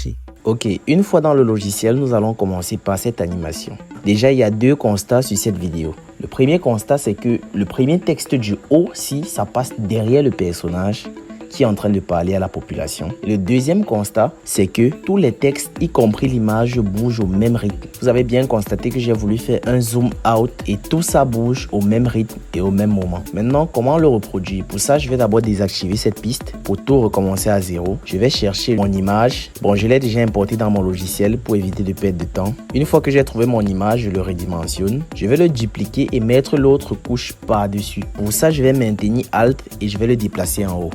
marcher. Ok, une fois dans le logiciel, nous allons commencer par cette animation. Déjà, il y a deux constats sur cette vidéo. Le premier constat, c'est que le premier texte du haut, si ça passe derrière le personnage qui est en train de parler à la population. Et le deuxième constat, c'est que tous les textes, y compris l'image, bougent au même rythme. Vous avez bien constaté que j'ai voulu faire un zoom out et tout ça bouge au même rythme et au même moment. Maintenant, comment le reproduire? Pour ça, je vais d'abord désactiver cette piste pour tout recommencer à zéro. Je vais chercher mon image. Bon, je l'ai déjà importé dans mon logiciel pour éviter de perdre de temps. Une fois que j'ai trouvé mon image, je le redimensionne. Je vais le dupliquer et mettre l'autre couche par-dessus. Pour ça, je vais maintenir Alt et je vais le déplacer en haut.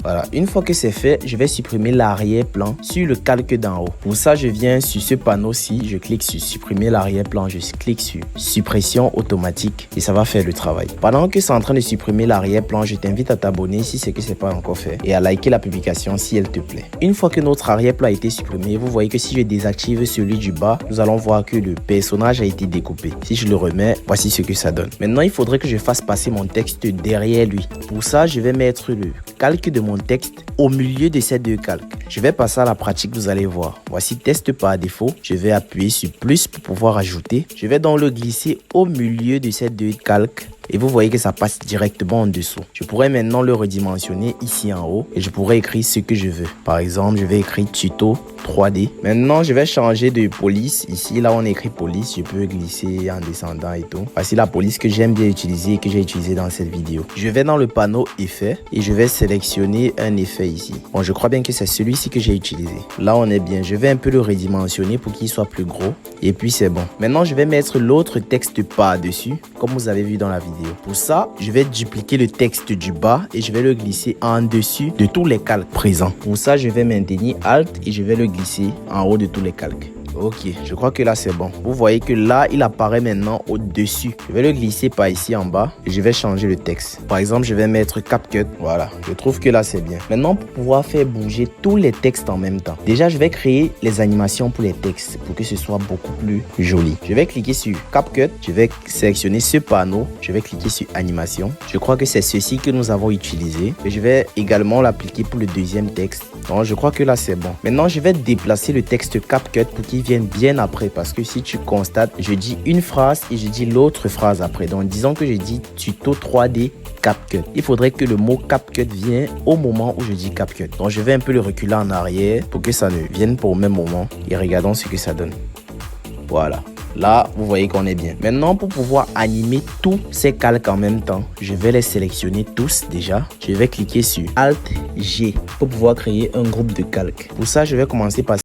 Voilà, une fois que c'est fait, je vais supprimer l'arrière-plan sur le calque d'en haut. Pour ça, je viens sur ce panneau-ci, je clique sur supprimer l'arrière-plan, je clique sur suppression automatique et ça va faire le travail. Pendant que c'est en train de supprimer l'arrière-plan, je t'invite à t'abonner si c'est que c'est pas encore fait et à liker la publication si elle te plaît. Une fois que notre arrière-plan a été supprimé, vous voyez que si je désactive celui du bas, nous allons voir que le personnage a été découpé. Si je le remets, voici ce que ça donne. Maintenant, il faudrait que je fasse passer mon texte derrière lui. Pour ça, je vais mettre le calque de mon texte au milieu de ces deux calques. Je vais passer à la pratique, vous allez voir. Voici test par défaut. Je vais appuyer sur plus pour pouvoir ajouter. Je vais donc le glisser au milieu de ces deux calques. Et vous voyez que ça passe directement en dessous. Je pourrais maintenant le redimensionner ici en haut et je pourrais écrire ce que je veux. Par exemple, je vais écrire tuto 3D. Maintenant, je vais changer de police. Ici, là, on écrit police. Je peux glisser en descendant et tout. Voici la police que j'aime bien utiliser et que j'ai utilisé dans cette vidéo. Je vais dans le panneau effet et je vais sélectionner un effet ici. Bon, je crois bien que c'est celui-ci que j'ai utilisé. Là, on est bien. Je vais un peu le redimensionner pour qu'il soit plus gros. Et puis, c'est bon. Maintenant, je vais mettre l'autre texte par-dessus, comme vous avez vu dans la vidéo. Pour ça, je vais dupliquer le texte du bas et je vais le glisser en dessus de tous les calques présents. Pour ça, je vais maintenir Alt et je vais le glisser en haut de tous les calques. Ok, je crois que là c'est bon. Vous voyez que là, il apparaît maintenant au-dessus. Je vais le glisser par ici en bas et je vais changer le texte. Par exemple, je vais mettre CapCut. Voilà, je trouve que là c'est bien. Maintenant, pour pouvoir faire bouger tous les textes en même temps. Déjà, je vais créer les animations pour les textes pour que ce soit beaucoup plus joli. Je vais cliquer sur CapCut. Je vais sélectionner ce panneau. Je vais cliquer sur animation. Je crois que c'est ceci que nous avons utilisé. Et je vais également l'appliquer pour le deuxième texte. Donc, je crois que là c'est bon. Maintenant, je vais déplacer le texte CapCut pour qu'il viennent bien après parce que si tu constates, je dis une phrase et je dis l'autre phrase après. Donc disons que je dis tuto 3D CapCut. Il faudrait que le mot CapCut vienne au moment où je dis CapCut. Donc je vais un peu le reculer en arrière pour que ça ne vienne pas au même moment et regardons ce que ça donne. Voilà. Là, vous voyez qu'on est bien. Maintenant, pour pouvoir animer tous ces calques en même temps, je vais les sélectionner tous déjà. Je vais cliquer sur Alt G pour pouvoir créer un groupe de calques. Pour ça, je vais commencer par